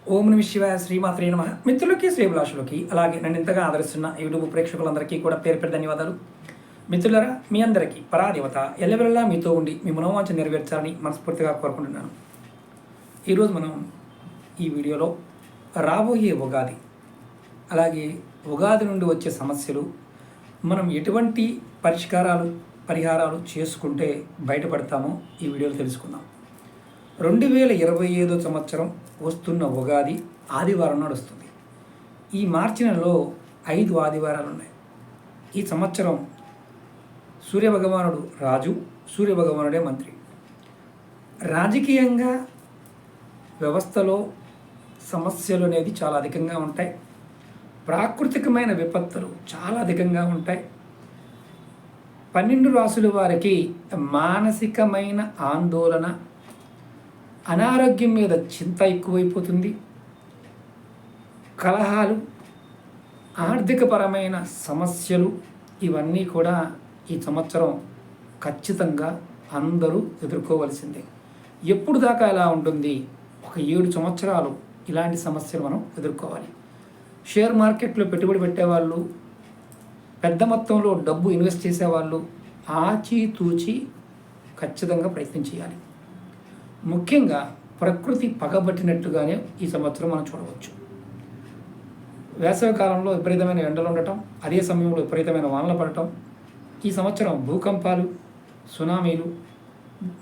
ఓం నమ శివాయ శ్రీమాత్రే నమ. మిత్రులకి శ్రీభిలాషులకి అలాగే నన్ను ఇంతగా ఆదరిస్తున్న యూట్యూబ్ ప్రేక్షకులందరికీ కూడా పేరు పేరు ధన్యవాదాలు. మిత్రులరా, మీ అందరికీ పరాదేవత ఎల్లవెల్లా మీతో ఉండి మీ మనోవాంఛ నెరవేర్చాలని మనస్ఫూర్తిగా కోరుకుంటున్నాను. ఈరోజు మనం ఈ వీడియోలో రాబోయే ఉగాది, అలాగే ఉగాది నుండి వచ్చే సమస్యలు, మనం ఎటువంటి పరిహారాలు చేసుకుంటే బయటపడతామో ఈ వీడియోలో తెలుసుకుందాం. 2025 సంవత్సరం వస్తున్న ఉగాది ఆదివారం నాడు వస్తుంది. ఈ మార్చి నెలలో 5 ఆదివారాలు ఉన్నాయి. ఈ సంవత్సరం సూర్యభగవానుడు రాజు, సూర్యభగవానుడే మంత్రి. రాజకీయంగా వ్యవస్థలో సమస్యలు అనేది చాలా అధికంగా ఉంటాయి. ప్రాకృతికమైన విపత్తులు చాలా అధికంగా ఉంటాయి. 12 రాసుల వారికి మానసికమైన ఆందోళన, అనారోగ్యం మీద చింత ఎక్కువైపోతుంది. కలహాలు, ఆర్థికపరమైన సమస్యలు, ఇవన్నీ కూడా ఈ సంవత్సరం ఖచ్చితంగా అందరూ ఎదుర్కోవలసిందే. ఎప్పుడు దాకా ఇలా ఉంటుంది? ఒక 7 సంవత్సరాలు ఇలాంటి సమస్యలు మనం ఎదుర్కోవాలి. షేర్ మార్కెట్లో పెట్టుబడి పెట్టేవాళ్ళు, పెద్ద మొత్తంలో డబ్బు ఇన్వెస్ట్ చేసేవాళ్ళు ఆచితూచి ఖచ్చితంగా ప్రయత్నం చేయాలి. ముఖ్యంగా ప్రకృతి పగబట్టినట్టుగానే ఈ సంవత్సరం మనం చూడవచ్చు. వేసవి కాలంలో విపరీతమైన ఎండలు ఉండటం, అదే సమయంలో విపరీతమైన వానలు పడటం, ఈ సంవత్సరం భూకంపాలు, సునామీలు,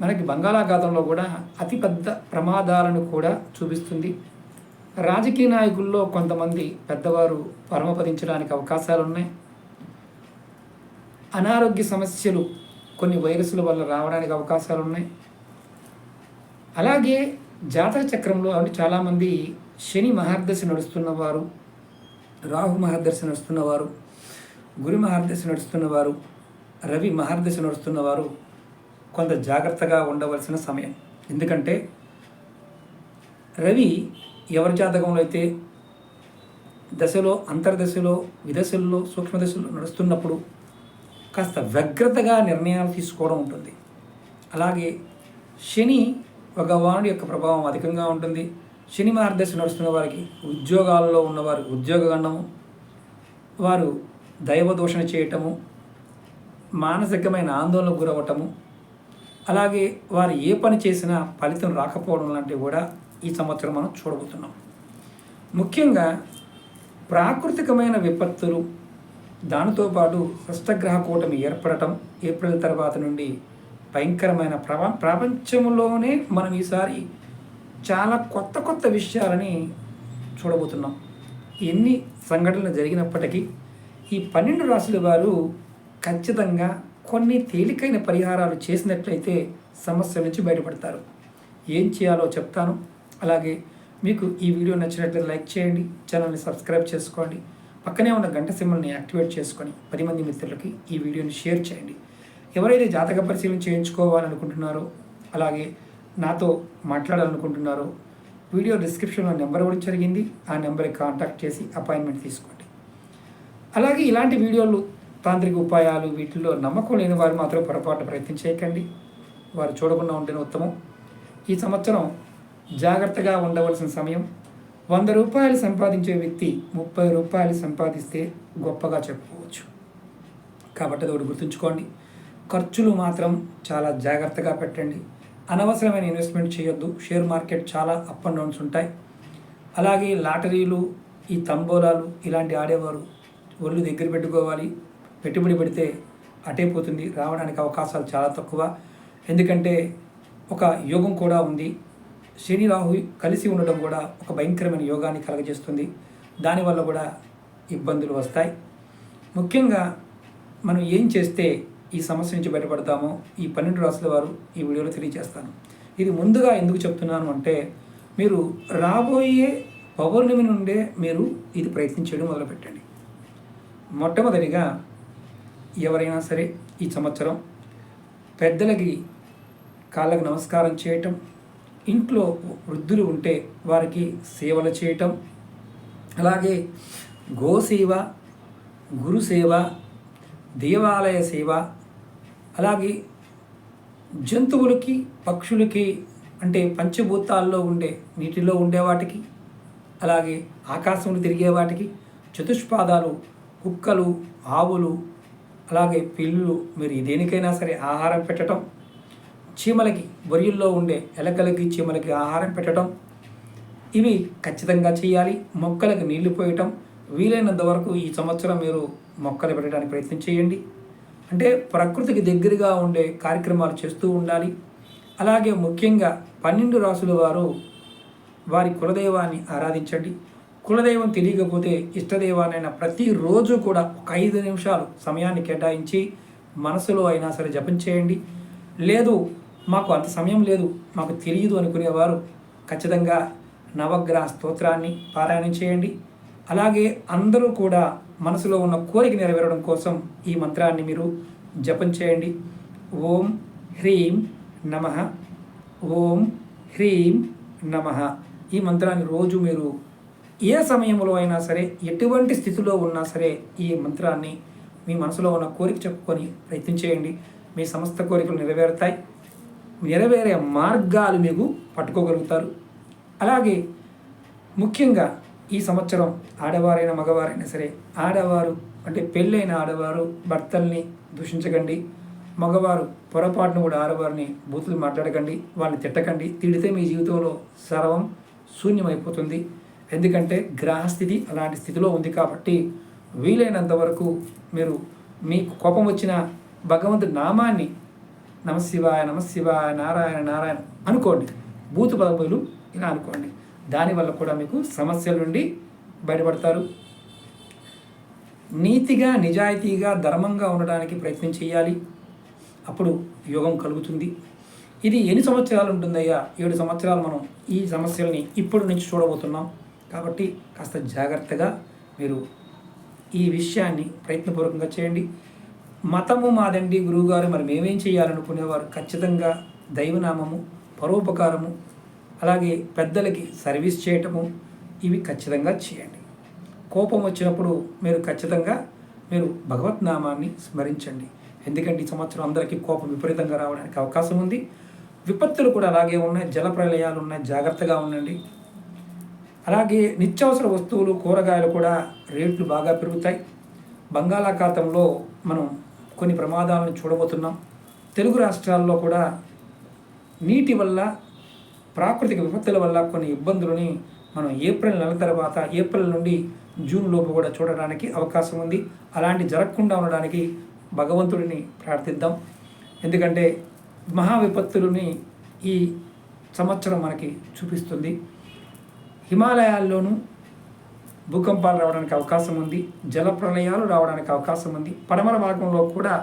మనకి బంగాళాఖాతంలో కూడా అతిపెద్ద ప్రమాదాలను కూడా చూపిస్తుంది. రాజకీయ నాయకుల్లో కొంతమంది పెద్దవారు పరమపదించడానికి అవకాశాలు ఉన్నాయి. అనారోగ్య సమస్యలు కొన్ని వైరస్ల వల్ల రావడానికి అవకాశాలు ఉన్నాయి. అలాగే జాతక చక్రంలో చాలామంది శని మహర్దశ నడుస్తున్నవారు, రాహు మహర్దశ నడుస్తున్నవారు, గురు మహర్దశ నడుస్తున్నవారు, రవి మహర్దశ నడుస్తున్నవారు కొంత జాగ్రత్తగా ఉండవలసిన సమయం. ఎందుకంటే రవి ఎవరి జాతకంలో అయితే దశలో, అంతర్దశలో, విదశల్లో, సూక్ష్మదశలో నడుస్తున్నప్పుడు కాస్త వ్యగ్రతగా నిర్ణయాలు తీసుకోవడం ఉంటుంది. అలాగే శని భగవానుడి యొక్క ప్రభావం అధికంగా ఉంటుంది. శని మార్గదర్శి నడుస్తున్న వారికి, ఉద్యోగాల్లో ఉన్నవారు ఉద్యోగ గండము, వారు దైవదూషణ చేయటము, మానసికమైన ఆందోళనకు గురవటము, అలాగే వారు ఏ పని చేసినా ఫలితం రాకపోవడం లాంటివి కూడా ఈ సంవత్సరం మనం చూడబోతున్నాం. ముఖ్యంగా ప్రాకృతికమైన విపత్తులు, దానితో పాటు షష్టగ్రహ కూటమి ఏర్పడటం, ఏప్రిల్ తర్వాత నుండి భయంకరమైన ప్రపంచంలోనే మనం ఈసారి చాలా కొత్త విషయాలని చూడబోతున్నాం. ఎన్ని సంఘటనలు జరిగినప్పటికీ ఈ 12 రాశుల వారు ఖచ్చితంగా కొన్ని తేలికైన పరిహారాలు చేసినట్లయితే సమస్య నుంచి బయటపడతారు. ఏం చేయాలో చెప్తాను. అలాగే మీకు ఈ వీడియో నచ్చినట్లయితే లైక్ చేయండి, ఛానల్ని సబ్స్క్రైబ్ చేసుకోండి, పక్కనే ఉన్న గంట సింబల్ని యాక్టివేట్ చేసుకొని 10 మంది మిత్రులకి ఈ వీడియోని షేర్ చేయండి. ఎవరైతే జాతక పరిశీలన చేయించుకోవాలనుకుంటున్నారో, అలాగే నాతో మాట్లాడాలనుకుంటున్నారో, వీడియో డిస్క్రిప్షన్లో నెంబర్ ఇవ్వడం జరిగింది. ఆ నెంబర్కి కాంటాక్ట్ చేసి అపాయింట్మెంట్ తీసుకోండి. అలాగే ఇలాంటి వీడియోలు, తాంత్రిక ఉపాయాలు, వీటిల్లో నమ్మకం లేని వారు మాత్రం పొరపాటు ప్రయత్నం చేయకండి. వారు చూడకుండా ఉంటేనే ఉత్తమం. ఈ సంవత్సరం జాగ్రత్తగా ఉండవలసిన సమయం. 100 రూపాయలు సంపాదించే వ్యక్తి 30 రూపాయలు సంపాదిస్తే గొప్పగా చెప్పుకోవచ్చు. కాబట్టి అది ఒకటి గుర్తుంచుకోండి. ఖర్చులు మాత్రం చాలా జాగ్రత్తగా పెట్టండి. అనవసరమైన ఇన్వెస్ట్మెంట్ చేయొద్దు. షేర్ మార్కెట్ చాలా అప్ అండ్ డౌన్స్ ఉంటాయి. అలాగే లాటరీలు, ఈ తంబోలాలు ఇలాంటి ఆడేవారు ఒళ్ళు దగ్గర పెట్టుకోవాలి. పెట్టుబడి పెడితే అటైపోతుంది, రావడానికి అవకాశాలు చాలా తక్కువ. ఎందుకంటే ఒక యోగం కూడా ఉంది. శని రాహు కలిసి ఉండడం కూడా ఒక భయంకరమైన యోగాన్ని కలగజేస్తుంది. దానివల్ల కూడా ఇబ్బందులు వస్తాయి. ముఖ్యంగా మనం ఏం చేస్తే ఈ సమస్య నుంచి బయటపడతామో ఈ 12 రాసుల వారు ఈ వీడియోలో తెలియజేస్తాను. ఇది ముందుగా ఎందుకు చెప్తున్నాను అంటే, మీరు రాబోయే పౌర్ణమి నుండే మీరు ఇది ప్రయత్నించడం మొదలుపెట్టండి. మొట్టమొదటిగా ఎవరైనా సరే ఈ సంవత్సరం పెద్దలకి కాళ్ళకు నమస్కారం చేయటం, ఇంట్లో వృద్ధులు ఉంటే వారికి సేవలు చేయటం, అలాగే గోసేవ, గురుసేవ, దేవాలయ సేవ, అలాగే జంతువులకి, పక్షులకి, అంటే పంచభూతాల్లో ఉండే నీటిలో ఉండే వాటికి, అలాగే ఆకాశంలో తిరిగే వాటికి, చతుష్పాదాలు, కుక్కలు, ఆవులు, అలాగే పిల్లులు, మీరు దేనికైనా సరే ఆహారం పెట్టడం, చీమలకి, బొరియల్లో ఉండే ఎలకలకి, చీమలకి ఆహారం పెట్టడం, ఇవి ఖచ్చితంగా చేయాలి. మొక్కలకు నీళ్లు పోయటం, వీలైనంత వరకు ఈ సంవత్సరం మీరు మొక్కలు పెట్టడానికి ప్రయత్నం చేయండి. అంటే ప్రకృతికి దగ్గరగా ఉండే కార్యక్రమాలు చేస్తూ ఉండాలి. అలాగే ముఖ్యంగా 12 రాసుల వారు వారి కులదైవాన్ని ఆరాధించండి. కులదైవం తెలియకపోతే ఇష్టదైవానైనా ప్రతిరోజు కూడా ఒక 5 నిమిషాలు సమయాన్ని కేటాయించి మనసులో అయినా సరే జపం చేయండి. లేదు మాకు అంత సమయం లేదు, మాకు తెలియదు అనుకునేవారు ఖచ్చితంగా నవగ్రహ స్తోత్రాన్ని పారాయణం చేయండి. అలాగే అందరూ కూడా మనసులో ఉన్న కోరిక నెరవేరడం కోసం ఈ మంత్రాన్ని మీరు జపం చేయండి. ఓం హ్రీం నమః, ఓం హ్రీం నమః. ఈ మంత్రాన్ని రోజు మీరు ఏ సమయంలో అయినా సరే, ఎటువంటి స్థితిలో ఉన్నా సరే ఈ మంత్రాన్ని మీ మనసులో ఉన్న కోరిక చెప్పుకొని ప్రయత్నం చేయండి. మీ సమస్త కోరికలు నెరవేరుతాయి. నెరవేరే మార్గాలు మీకు పట్టుకోగలుగుతారు. అలాగే ముఖ్యంగా ఈ సంవత్సరం ఆడవారైనా మగవారైనా సరే, ఆడవారు అంటే పెళ్ళైన ఆడవారు భర్తల్ని దూషించకండి. మగవారు పొరపాటును కూడా ఆడవారిని బూతులు మాట్లాడకండి, వాళ్ళని తిట్టకండి. తిడితే మీ జీవితంలో సర్వం శూన్యమైపోతుంది. ఎందుకంటే గ్రహస్థితి అలాంటి స్థితిలో ఉంది కాబట్టి వీలైనంత వరకు మీరు మీకు కోపం వచ్చిన భగవంతుడి నామాన్ని నమశివాయ నమశివాయ నారాయణ నారాయణ అనుకోండి. బూతు పదములు ఇలా అనుకోండి. దానివల్ల కూడా మీకు సమస్యల నుండి బయటపడతారు. నీతిగా, నిజాయితీగా, ధర్మంగా ఉండడానికి ప్రయత్నం చేయాలి. అప్పుడు యోగం కలుగుతుంది. ఇది ఎన్ని సంవత్సరాలు ఉంటుందయ్యా? 7 సంవత్సరాలు మనం ఈ సమస్యల్ని ఇప్పటి నుంచి చూడబోతున్నాం. కాబట్టి కాస్త జాగ్రత్తగా మీరు ఈ విషయాన్ని ప్రయత్నపూర్వకంగా చేయండి. మతము మాదండి గురువుగారు, మరి మేమేం చేయాలనుకునేవారు ఖచ్చితంగా దైవనామము, పరోపకారము, అలాగే పెద్దలకి సర్వీస్ చేయటము, ఇవి ఖచ్చితంగా చేయండి. కోపం వచ్చినప్పుడు మీరు ఖచ్చితంగా భగవద్నామాన్ని స్మరించండి. ఎందుకంటే ఈ సంవత్సరం అందరికీ కోపం విపరీతంగా రావడానికి అవకాశం ఉంది. విపత్తులు కూడా అలాగే ఉన్నాయి, జల ప్రళయాలు ఉన్నాయి, జాగ్రత్తగా ఉండండి. అలాగే నిత్యావసర వస్తువులు, కూరగాయలు కూడా రేట్లు బాగా పెరుగుతాయి. బంగాళాఖాతంలో మనం కొన్ని ప్రమాదాలను చూడబోతున్నాం. తెలుగు రాష్ట్రాల్లో కూడా నీటి వల్ల, ప్రాకృతిక విపత్తుల వల్ల కొన్ని ఇబ్బందులని మనం ఏప్రిల్ నెల తర్వాత, ఏప్రిల్ నుండి జూన్ లోపు కూడా చూడడానికి అవకాశం ఉంది. అలాంటి జరగకుండా ఉండడానికి భగవంతుడిని ప్రార్థిద్దాం. ఎందుకంటే మహా విపత్తులని ఈ సంవత్సరం మనకి చూపిస్తుంది. హిమాలయాల్లోనూ భూకంపాలు రావడానికి అవకాశం ఉంది, జల ప్రళయాలు రావడానికి అవకాశం ఉంది. పడమర భాగంలో కూడా,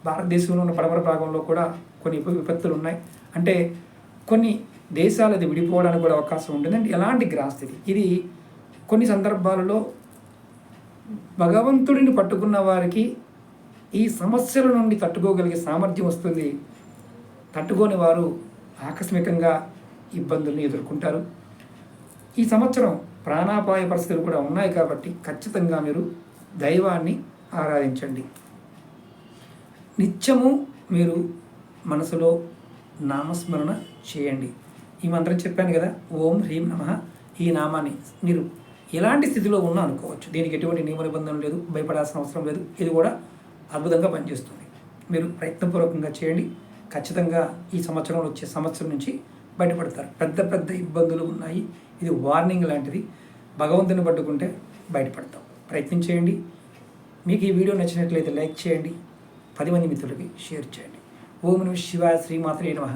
భారతదేశంలో ఉన్న పడమర భాగంలో కూడా కొన్ని విపత్తులు ఉన్నాయి. అంటే కొన్ని దేశాలది విడిపోవడానికి కూడా అవకాశం ఉంటుంది. అంటే ఎలాంటి గ్రహస్థితి ఇది? కొన్ని సందర్భాలలో భగవంతుడిని పట్టుకున్న వారికి ఈ సమస్యల నుండి తట్టుకోగలిగే సామర్థ్యం వస్తుంది. తట్టుకోని వారు ఆకస్మికంగా ఇబ్బందుల్ని ఎదుర్కొంటారు. ఈ సంవత్సరం ప్రాణాపాయ పరిస్థితులు కూడా ఉన్నాయి కాబట్టి ఖచ్చితంగా మీరు దైవాన్ని ఆరాధించండి. నిత్యము మీరు మనసులో నామస్మరణ చేయండి. ఈ మంత్రం చెప్పాను కదా, ఓం హ్రీం నమః. ఈ నామాన్ని మీరు ఎలాంటి స్థితిలో ఉన్నా అనుకోవచ్చు. దీనికి ఎటువంటి నియమ నిబంధనలు లేదు, భయపడాల్సిన అవసరం లేదు. ఇది కూడా అద్భుతంగా పనిచేస్తుంది. మీరు ప్రయత్నపూర్వకంగా చేయండి. ఖచ్చితంగా ఈ సంవత్సరంలో వచ్చే సంవత్సరం నుంచి బయటపడతారు. పెద్ద పెద్ద ఇబ్బందులు ఉన్నాయి. ఇది వార్నింగ్ లాంటిది. భగవంతుని పట్టుకుంటే బయటపడతాం. ప్రయత్నం చేయండి. మీకు ఈ వీడియో నచ్చినట్లయితే లైక్ చేయండి, 10 మంది మిత్రులకి షేర్ చేయండి. ఓం నమః శివాయ, శ్రీమాత్రే నమః.